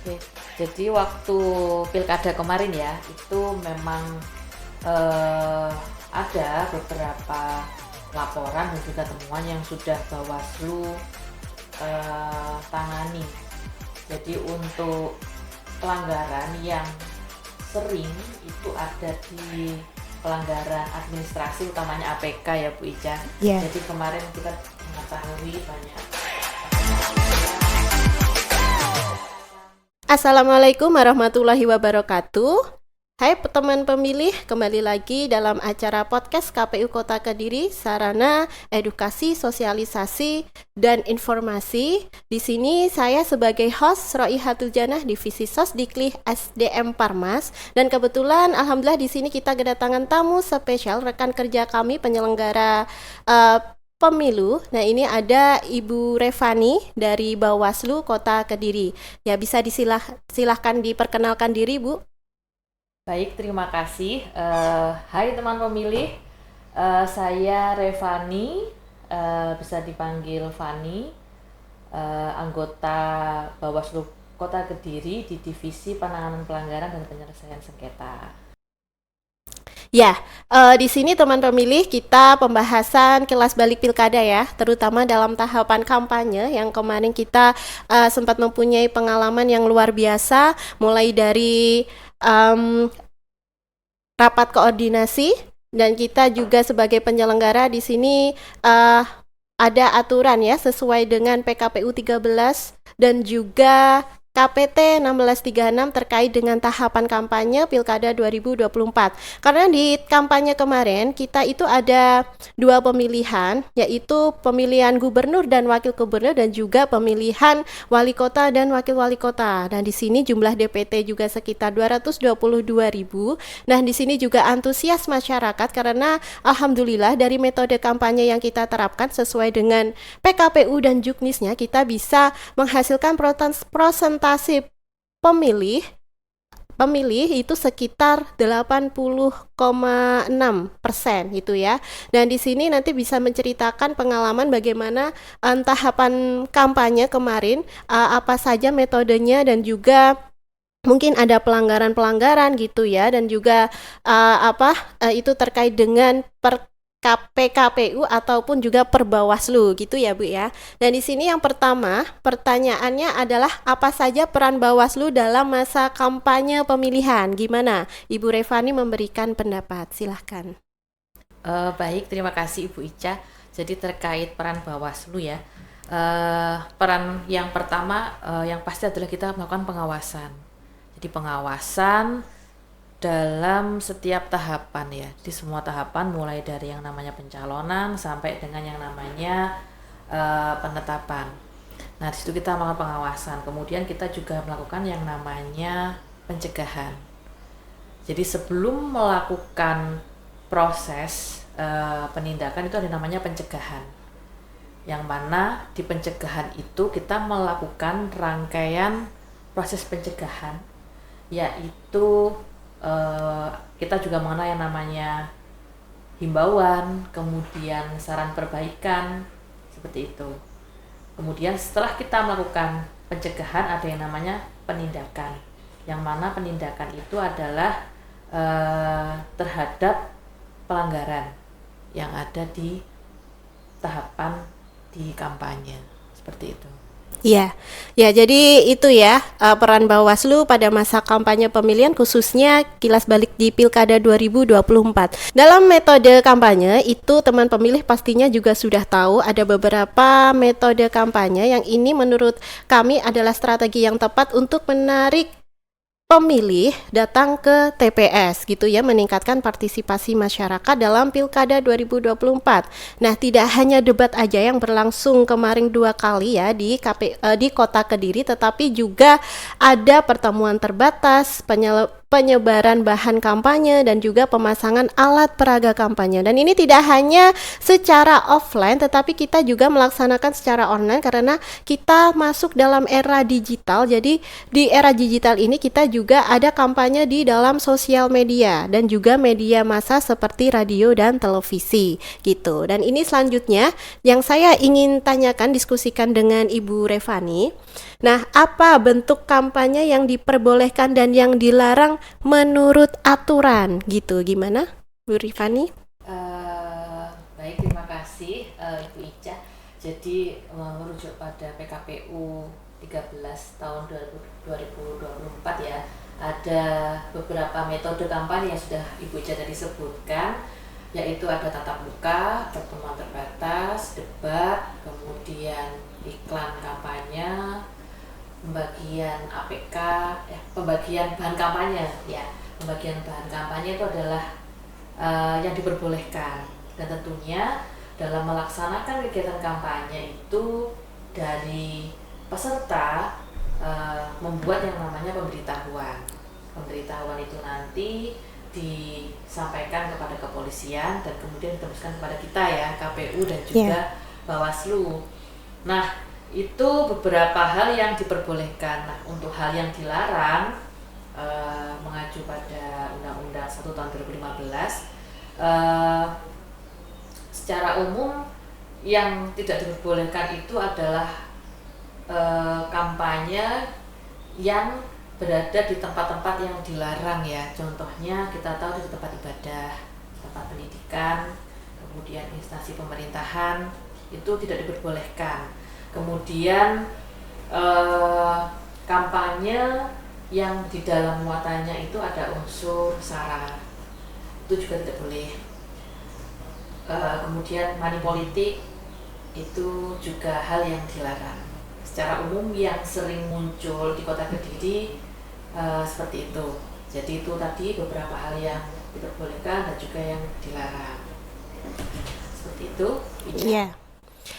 Oke, jadi waktu pilkada kemarin ya, itu memang ada beberapa laporan dan juga temuan yang sudah Bawaslu tangani. Jadi untuk pelanggaran yang sering itu ada di pelanggaran administrasi, utamanya APK ya Bu Ica. Jadi kemarin kita mengetahui banyak. Assalamualaikum warahmatullahi wabarakatuh. Hai teman pemilih, kembali lagi dalam acara podcast KPU Kota Kediri, sarana edukasi, sosialisasi, dan informasi. Di sini saya sebagai host Roihatul Janah Divisi Sosdikli SDM Parmas, dan kebetulan alhamdulillah di sini kita kedatangan tamu spesial rekan kerja kami penyelenggara pemilu. Nah, ini ada Ibu Revani dari Bawaslu Kota Kediri. Ya, bisa silahkan diperkenalkan diri, Bu. Baik, terima kasih. Hai teman pemilih, saya Revani, bisa dipanggil Fani, anggota Bawaslu Kota Kediri di Divisi Penanganan Pelanggaran dan Penyelesaian Sengketa. Ya, di sini teman pemilih kita pembahasan kilas balik pilkada ya, terutama dalam tahapan kampanye yang kemarin kita sempat mempunyai pengalaman yang luar biasa, mulai dari rapat koordinasi, dan kita juga sebagai penyelenggara di sini ada aturan ya sesuai dengan PKPU 13 dan juga KPT 1636 terkait dengan tahapan kampanye Pilkada 2024. Karena di kampanye kemarin kita itu ada dua pemilihan, yaitu pemilihan gubernur dan wakil gubernur dan juga pemilihan wali kota dan wakil wali kota. Dan di sini jumlah DPT juga sekitar 222.000. Nah, di sini juga antusias masyarakat karena alhamdulillah dari metode kampanye yang kita terapkan sesuai dengan PKPU dan Juknisnya, kita bisa menghasilkan prosentasi pemilih itu sekitar 80,6% gitu ya. Dan di sini nanti bisa menceritakan pengalaman bagaimana tahapan kampanye kemarin, apa saja metodenya, dan juga mungkin ada pelanggaran-pelanggaran gitu ya, dan juga itu terkait dengan PKPU ataupun juga per Bawaslu gitu ya Bu ya. Dan di sini yang pertama pertanyaannya adalah apa saja peran Bawaslu dalam masa kampanye pemilihan? Gimana Ibu Revani memberikan pendapat? Silahkan. Baik, terima kasih Ibu Ica. Jadi terkait peran Bawaslu ya, peran yang pertama yang pasti adalah kita melakukan pengawasan. Jadi pengawasan dalam setiap tahapan ya, di semua tahapan mulai dari yang namanya pencalonan sampai dengan yang namanya penetapan. Nah, di situ kita melakukan pengawasan. Kemudian kita juga melakukan yang namanya pencegahan. Jadi sebelum melakukan proses penindakan itu ada namanya pencegahan. Yang mana di pencegahan itu kita melakukan rangkaian proses pencegahan, yaitu kita juga mengenal yang namanya himbauan, kemudian saran perbaikan, seperti itu. Kemudian setelah kita melakukan pencegahan ada yang namanya penindakan, yang mana penindakan itu adalah terhadap pelanggaran yang ada di tahapan di kampanye, seperti itu. Ya, jadi itu ya peran Bawaslu pada masa kampanye pemilihan, khususnya kilas balik di Pilkada 2024. Dalam metode kampanye itu teman pemilih pastinya juga sudah tahu ada beberapa metode kampanye yang ini menurut kami adalah strategi yang tepat untuk menarik pemilih datang ke TPS gitu ya, meningkatkan partisipasi masyarakat dalam Pilkada 2024. Nah, tidak hanya debat aja yang berlangsung kemarin 2 kali ya di Kota Kediri, tetapi juga ada pertemuan terbatas, penyebaran bahan kampanye dan juga pemasangan alat peraga kampanye. Dan ini tidak hanya secara offline tetapi kita juga melaksanakan secara online karena kita masuk dalam era digital. Jadi di era digital ini kita juga ada kampanye di dalam sosial media dan juga media massa seperti radio dan televisi gitu. Dan ini selanjutnya yang saya ingin tanyakan, diskusikan dengan Ibu Revani. Nah, apa bentuk kampanye yang diperbolehkan dan yang dilarang menurut aturan gitu? Gimana, Bu Revani? Baik, terima kasih Ibu Ica. Jadi merujuk pada PKPU 13 tahun 2024 ya, ada beberapa metode kampanye yang sudah Ibu Ica tadi sebutkan, yaitu ada tatap muka, pertemuan terbatas, debat, kemudian iklan kampanye, pembagian APK, pembagian bahan kampanye ya. Pembagian bahan kampanye itu adalah yang diperbolehkan, dan tentunya dalam melaksanakan kegiatan kampanye itu dari peserta membuat yang namanya pemberitahuan. Pemberitahuan itu nanti disampaikan kepada kepolisian dan kemudian ditembuskan kepada kita ya, KPU dan juga Bawaslu. Nah, itu beberapa hal yang diperbolehkan. Nah, untuk hal yang dilarang mengacu pada Undang-Undang 1 tahun 2015, secara umum yang tidak diperbolehkan itu adalah kampanye yang berada di tempat-tempat yang dilarang ya. Contohnya kita tahu di tempat ibadah, tempat pendidikan, kemudian instansi pemerintahan itu tidak diperbolehkan. Kemudian kampanye yang di dalam muatannya itu ada unsur sara, itu juga tidak boleh. Kemudian money politik itu juga hal yang dilarang. Secara umum yang sering muncul di Kota Kediri seperti itu. Jadi itu tadi beberapa hal yang diperbolehkan dan juga yang dilarang. Seperti itu. Iya.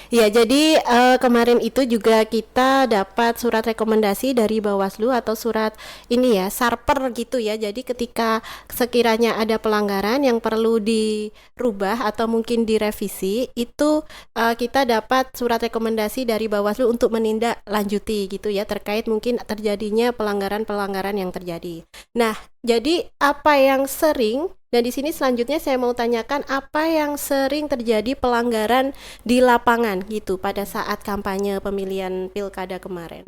Ya, jadi kemarin itu juga kita dapat surat rekomendasi dari Bawaslu atau surat ini ya, Sarper gitu ya. Jadi ketika sekiranya ada pelanggaran yang perlu dirubah atau mungkin direvisi, itu kita dapat surat rekomendasi dari Bawaslu untuk menindaklanjuti gitu ya, terkait mungkin terjadinya pelanggaran-pelanggaran yang terjadi. Nah, jadi apa yang sering, dan di sini selanjutnya saya mau tanyakan apa yang sering terjadi pelanggaran di lapangan gitu pada saat kampanye pemilihan pilkada kemarin.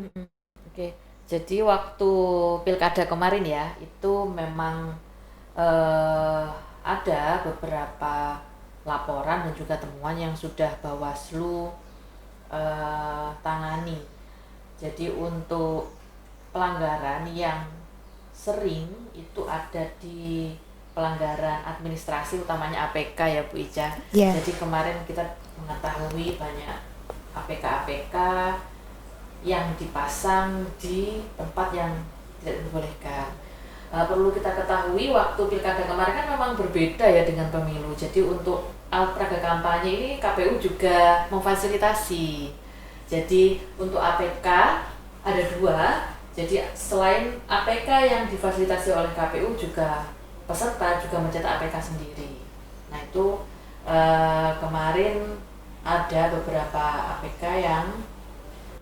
Oke, jadi waktu pilkada kemarin ya, itu memang ada beberapa laporan dan juga temuan yang sudah Bawaslu tangani. Jadi untuk pelanggaran yang sering itu ada di pelanggaran administrasi, utamanya APK ya Bu Ica. Jadi kemarin kita mengetahui banyak APK-APK yang dipasang di tempat yang tidak diperbolehkan. Perlu kita ketahui waktu pilkada kemarin kan memang berbeda ya dengan pemilu. Jadi untuk alat peraga kampanye ini KPU juga memfasilitasi. Jadi untuk APK ada 2. Jadi selain APK yang difasilitasi oleh KPU, juga peserta juga mencetak APK sendiri. Nah itu kemarin ada beberapa APK yang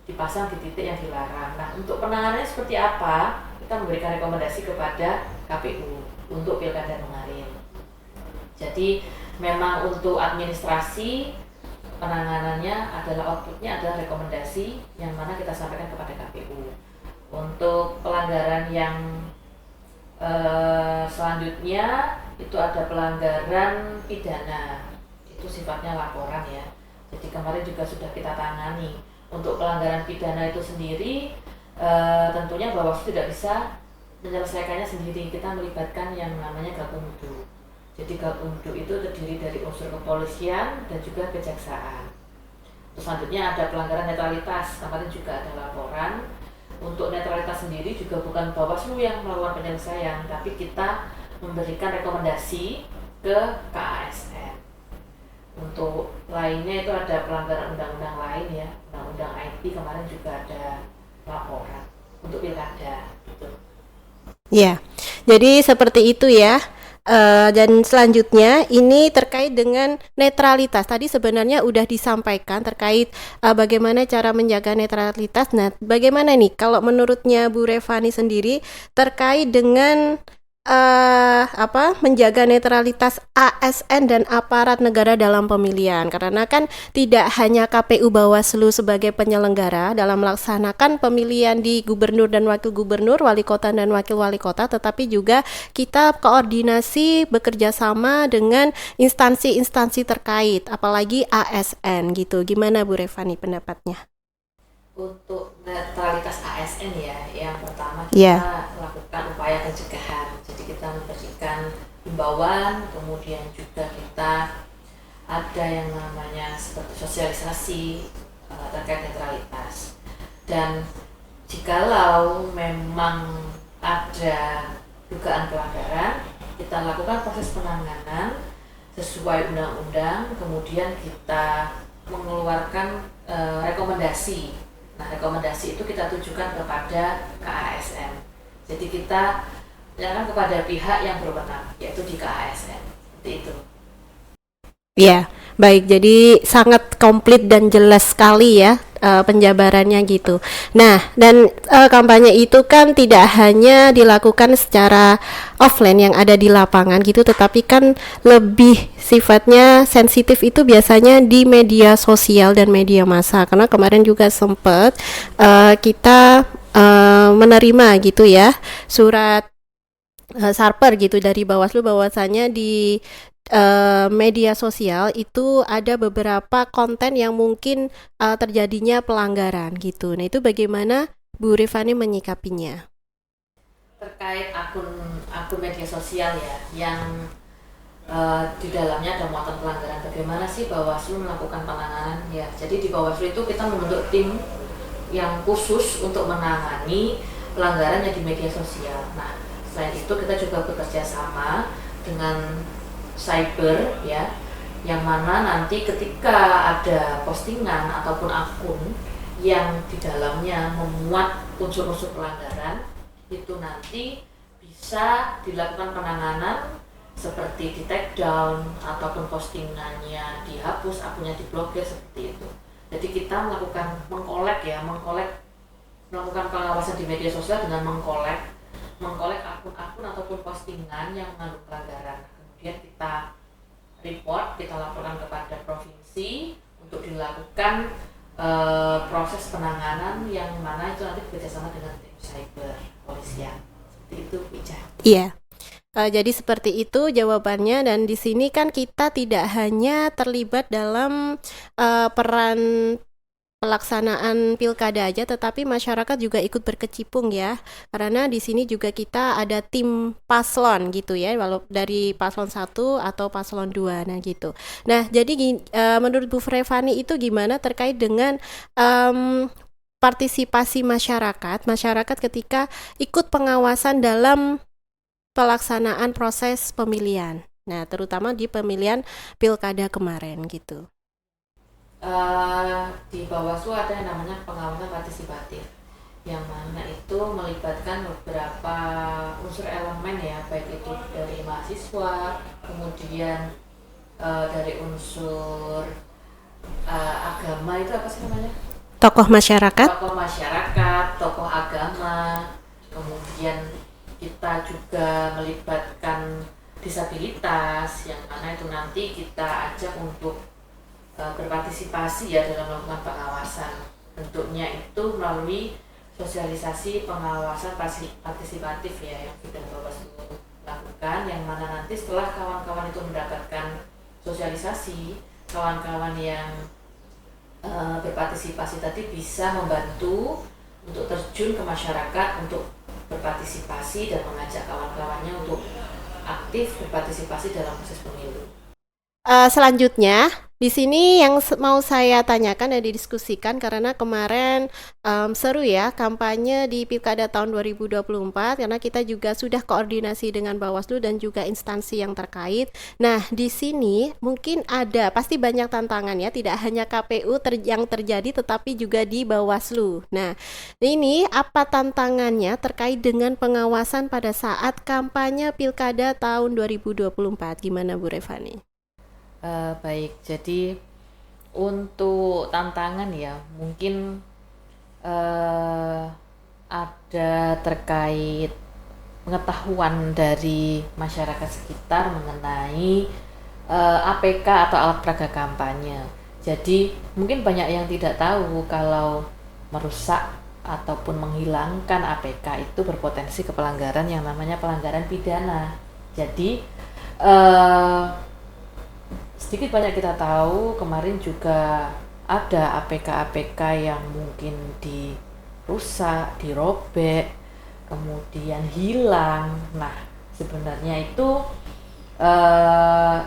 dipasang di titik yang dilarang. Nah untuk penanganannya seperti apa? Kita memberikan rekomendasi kepada KPU untuk pilkada kemarin. Jadi memang untuk administrasi penanganannya adalah, outputnya adalah rekomendasi yang mana kita sampaikan kepada KPU. Untuk pelanggaran yang selanjutnya itu ada pelanggaran pidana, itu sifatnya laporan ya. Jadi kemarin juga sudah kita tangani. Untuk pelanggaran pidana itu sendiri tentunya Bawaslu tidak bisa menyelesaikannya sendiri, kita melibatkan yang namanya Gakumdu. Jadi Gakumdu itu terdiri dari unsur kepolisian dan juga kejaksaan. Terus selanjutnya ada pelanggaran netralitas, kemarin juga ada laporan. Untuk netralitas sendiri juga bukan Bawaslu yang melakukan penyelesaian, tapi kita memberikan rekomendasi ke KASN. Untuk lainnya itu ada pelanggaran undang-undang lain ya, undang-undang IT kemarin juga ada laporan untuk pilkada gitu. Ya, Jadi seperti itu ya. Dan selanjutnya ini terkait dengan netralitas. Tadi sebenarnya udah disampaikan terkait bagaimana cara menjaga netralitas. Nah, bagaimana nih kalau menurutnya Bu Revani sendiri terkait dengan menjaga netralitas ASN dan aparat negara dalam pemilihan? Karena kan tidak hanya KPU Bawaslu sebagai penyelenggara dalam melaksanakan pemilihan di gubernur dan wakil gubernur, wali kota dan wakil wali kota, tetapi juga kita koordinasi bekerja sama dengan instansi-instansi terkait, apalagi ASN gitu. Gimana Bu Revani pendapatnya? Untuk netralitas ASN ya, yang pertama Ya. kita lakukan upaya pencegahan. Jadi kita memberikan himbauan, kemudian juga kita ada yang namanya seperti sosialisasi terkait netralitas. Dan jikalau memang ada dugaan pelanggaran, kita lakukan proses penanganan sesuai undang-undang, kemudian kita mengeluarkan rekomendasi. Nah, rekomendasi itu kita tujukan kepada KASN. Jadi kita menyerahkan kepada pihak yang berwenang, yaitu di KASN. Seperti itu. Ya, baik. Jadi sangat komplit dan jelas sekali ya penjabarannya gitu. Nah, dan kampanye itu kan tidak hanya dilakukan secara offline yang ada di lapangan gitu, tetapi kan lebih sifatnya sensitif itu biasanya di media sosial dan media massa. Karena kemarin juga sempat kita menerima gitu ya surat sarper gitu dari Bawaslu bahwasanya di media sosial itu ada beberapa konten yang mungkin terjadinya pelanggaran gitu. Nah, itu bagaimana Bu Revani menyikapinya? Terkait akun media sosial ya, yang di dalamnya ada muatan pelanggaran, bagaimana sih Bawaslu melakukan penanganan ya? Jadi di Bawaslu itu kita membentuk tim yang khusus untuk menangani pelanggaran yang di media sosial. Nah, selain itu kita juga bekerja sama dengan cyber ya, yang mana nanti ketika ada postingan ataupun akun yang di dalamnya memuat unsur-unsur pelanggaran, itu nanti bisa dilakukan penanganan seperti di take down ataupun postingannya dihapus, akunnya diblokir, seperti itu. Jadi kita melakukan melakukan pengawasan di media sosial dengan mengkolek akun-akun ataupun postingan yang mengandung pelanggaran. Kemudian kita report, kita laporkan kepada provinsi untuk dilakukan proses penanganan yang mana itu nanti bekerjasama dengan tim cyber polisian. Seperti itu, Ica. Iya. Jadi seperti itu jawabannya, dan di sini kan kita tidak hanya terlibat dalam peran pelaksanaan pilkada aja, tetapi masyarakat juga ikut berkecimpung ya, karena di sini juga kita ada tim paslon gitu ya, walau dari paslon 1 atau paslon 2, nah gitu. Nah, jadi menurut Bu Revani itu gimana terkait dengan partisipasi masyarakat ketika ikut pengawasan dalam pelaksanaan proses pemilihan, nah terutama di pemilihan pilkada kemarin gitu. Di Bawaslu ada yang namanya pengawasan partisipatif, yang mana itu melibatkan beberapa unsur elemen ya, baik itu dari mahasiswa, kemudian dari unsur agama, itu apa sih namanya? Tokoh masyarakat. Tokoh masyarakat, tokoh agama, kemudian kita juga melibatkan disabilitas, yang mana itu nanti kita ajak untuk berpartisipasi ya dalam melakukan pengawasan. Bentuknya itu melalui sosialisasi pengawasan partisipatif ya, yang sudah Bawaslu lakukan, yang mana nanti setelah kawan-kawan itu mendapatkan sosialisasi, kawan-kawan yang berpartisipasi tadi bisa membantu untuk terjun ke masyarakat untuk berpartisipasi dan mengajak kawan-kawannya untuk aktif berpartisipasi dalam proses pemilu. Selanjutnya Di sini yang mau saya tanyakan dan didiskusikan karena kemarin seru ya kampanye di Pilkada tahun 2024 karena kita juga sudah koordinasi dengan Bawaslu dan juga instansi yang terkait. Nah, di sini mungkin ada pasti banyak tantangan ya, tidak hanya KPU yang terjadi tetapi juga di Bawaslu. Nah, ini apa tantangannya terkait dengan pengawasan pada saat kampanye Pilkada tahun 2024? Gimana Bu Revani? Baik, jadi untuk tantangan ya mungkin eh, ada terkait pengetahuan dari masyarakat sekitar mengenai APK atau alat peraga kampanye. Jadi mungkin banyak yang tidak tahu kalau merusak ataupun menghilangkan APK itu berpotensi ke pelanggaran yang namanya pelanggaran pidana. Jadi eh, sedikit banyak kita tahu kemarin juga ada APK-APK yang mungkin dirusak, dirobek, kemudian hilang. Nah, sebenarnya itu eh,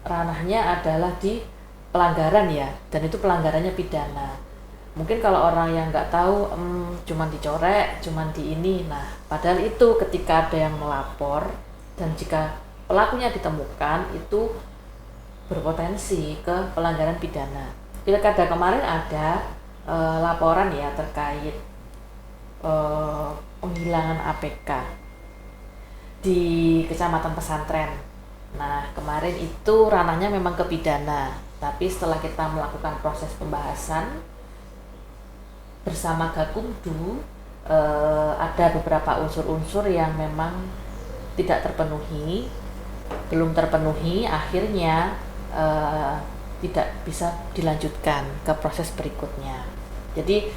ranahnya adalah di pelanggaran ya, dan itu pelanggarannya pidana. Mungkin kalau orang yang nggak tahu, cuman dicorek, cuman di ini. Nah, padahal itu ketika ada yang melapor dan jika pelakunya ditemukan itu berpotensi ke pelanggaran pidana. Pilkada kemarin ada laporan ya terkait penghilangan APK di Kecamatan Pesantren. Nah, kemarin itu ranahnya memang ke pidana, tapi setelah kita melakukan proses pembahasan bersama Gakumdu, ada beberapa unsur-unsur yang memang tidak terpenuhi, belum terpenuhi, akhirnya tidak bisa dilanjutkan ke proses berikutnya. Jadi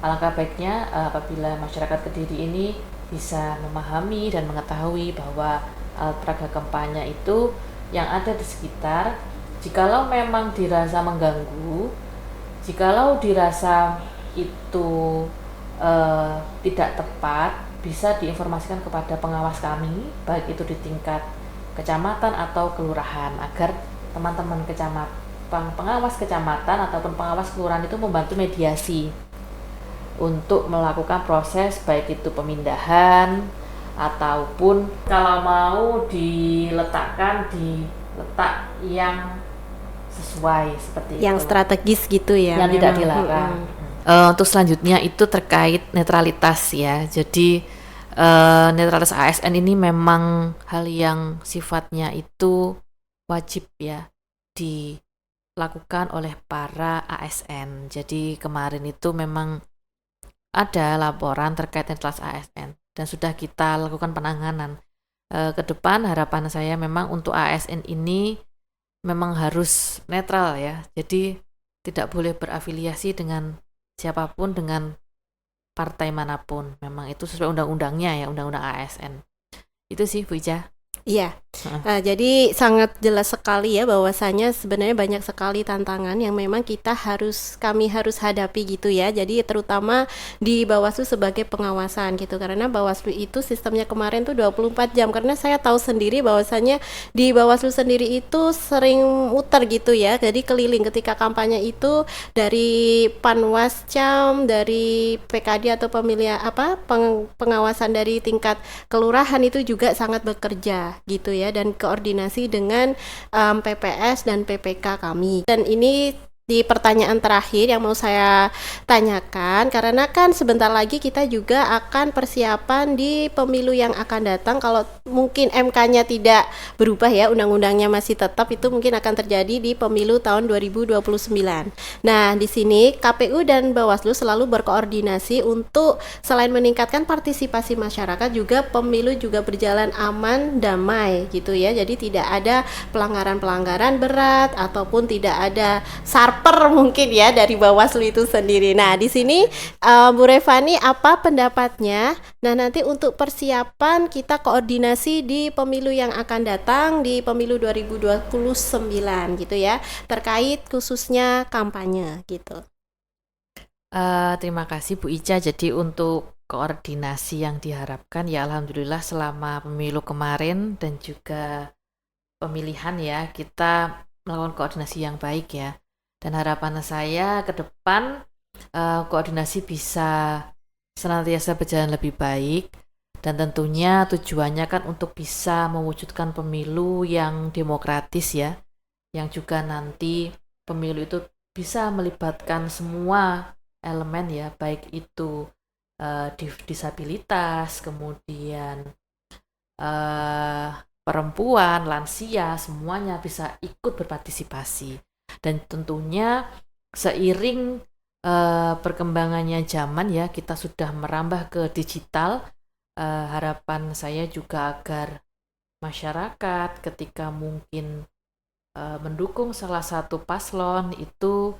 alangkah baiknya apabila masyarakat Kediri ini bisa memahami dan mengetahui bahwa alat peraga kampanye itu yang ada di sekitar, jikalau memang dirasa mengganggu, jikalau dirasa itu tidak tepat, bisa diinformasikan kepada pengawas kami, baik itu di tingkat kecamatan atau kelurahan, agar teman-teman pengawas kecamatan ataupun pengawas kelurahan itu membantu mediasi untuk melakukan proses baik itu pemindahan ataupun kalau mau diletakkan di letak yang sesuai seperti Yang itu, strategis gitu ya, yang tidak memang. dilarang. Untuk selanjutnya itu terkait netralitas ya. Jadi netralitas ASN ini memang hal yang sifatnya itu wajib ya dilakukan oleh para ASN. Jadi kemarin itu memang ada laporan terkait netralitas ASN dan sudah kita lakukan penanganan. Ke depan harapan saya memang untuk ASN ini memang harus netral ya. Jadi tidak boleh berafiliasi dengan siapapun, dengan partai manapun. Memang itu sesuai undang-undangnya ya, undang-undang ASN. Itu sih Bu Ica. Iya, jadi sangat jelas sekali ya bahwasanya sebenarnya banyak sekali tantangan yang memang kami harus hadapi gitu ya. Jadi terutama di Bawaslu sebagai pengawasan gitu, karena Bawaslu itu sistemnya kemarin tuh 24 jam, karena saya tahu sendiri bahwasanya di Bawaslu sendiri itu sering muter gitu ya. Jadi keliling ketika kampanye itu dari Panwascam, dari PKD atau pemilihan pengawasan dari tingkat kelurahan itu juga sangat bekerja gitu ya, dan koordinasi dengan PPS dan PPK kami. Dan ini di pertanyaan terakhir yang mau saya tanyakan, karena kan sebentar lagi kita juga akan persiapan di pemilu yang akan datang. Kalau mungkin MK-nya tidak berubah ya, undang-undangnya masih tetap, itu mungkin akan terjadi di pemilu tahun 2029. Nah, di sini KPU dan Bawaslu selalu berkoordinasi untuk selain meningkatkan partisipasi masyarakat, juga pemilu juga berjalan aman, damai gitu ya. Jadi tidak ada pelanggaran-pelanggaran berat ataupun tidak ada mungkin ya dari Bawaslu itu sendiri. Nah, di sini Bu Revani apa pendapatnya? Nah, nanti untuk persiapan kita koordinasi di pemilu yang akan datang, di pemilu 2029 gitu ya, terkait khususnya kampanye gitu. Terima kasih Bu Ica. Jadi untuk koordinasi yang diharapkan ya alhamdulillah selama pemilu kemarin dan juga pemilihan ya, kita melakukan koordinasi yang baik ya. Dan harapan saya ke depan koordinasi bisa senantiasa berjalan lebih baik, dan tentunya tujuannya kan untuk bisa mewujudkan pemilu yang demokratis ya, yang juga nanti pemilu itu bisa melibatkan semua elemen ya, baik itu disabilitas, kemudian perempuan, lansia, semuanya bisa ikut berpartisipasi. Dan tentunya seiring perkembangannya zaman ya, kita sudah merambah ke digital. Harapan saya juga agar masyarakat ketika mungkin mendukung salah satu paslon itu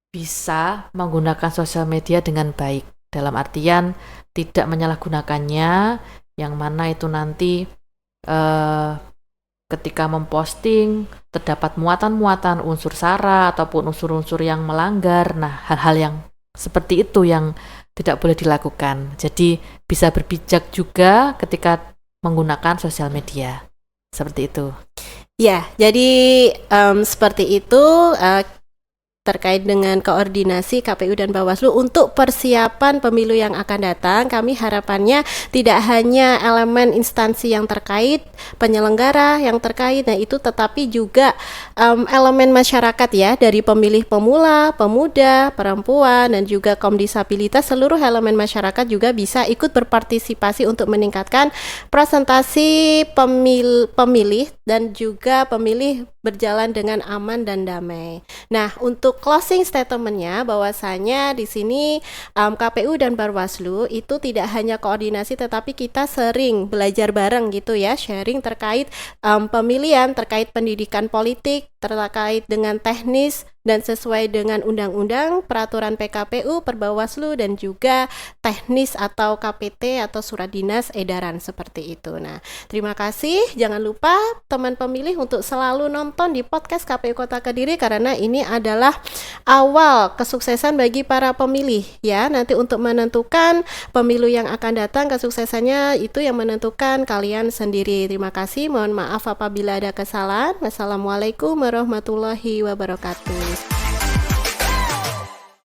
bisa menggunakan sosial media dengan baik, dalam artian tidak menyalahgunakannya, yang mana itu nanti ketika memposting terdapat muatan-muatan unsur sara ataupun unsur-unsur yang melanggar. Nah, hal-hal yang seperti itu yang tidak boleh dilakukan. Jadi bisa berbijak juga ketika menggunakan sosial media. Seperti itu. Ya, jadi seperti itu terkait dengan koordinasi KPU dan Bawaslu untuk persiapan pemilu yang akan datang. Kami harapannya tidak hanya elemen instansi yang terkait, penyelenggara yang terkait, nah itu, tetapi juga elemen masyarakat ya, dari pemilih pemula, pemuda, perempuan, dan juga kaum disabilitas. Seluruh elemen masyarakat juga bisa ikut berpartisipasi untuk meningkatkan presentasi pemilih dan juga pemilih berjalan dengan aman dan damai. Nah, untuk closing statementnya bahwasanya di sini KPU dan Bawaslu itu tidak hanya koordinasi, tetapi kita sering belajar bareng gitu ya, sharing terkait pemilihan, terkait pendidikan politik, terkait dengan teknis dan sesuai dengan undang-undang, peraturan PKPU, Perbawaslu, dan juga teknis atau KPT atau surat dinas edaran seperti itu. Nah, terima kasih. Jangan lupa teman pemilih untuk selalu nonton di podcast KPU Kota Kediri, karena ini adalah awal kesuksesan bagi para pemilih ya. Nanti untuk menentukan pemilu yang akan datang, kesuksesannya itu yang menentukan kalian sendiri. Terima kasih. Mohon maaf apabila ada kesalahan. Wassalamualaikum warahmatullahi wabarakatuh.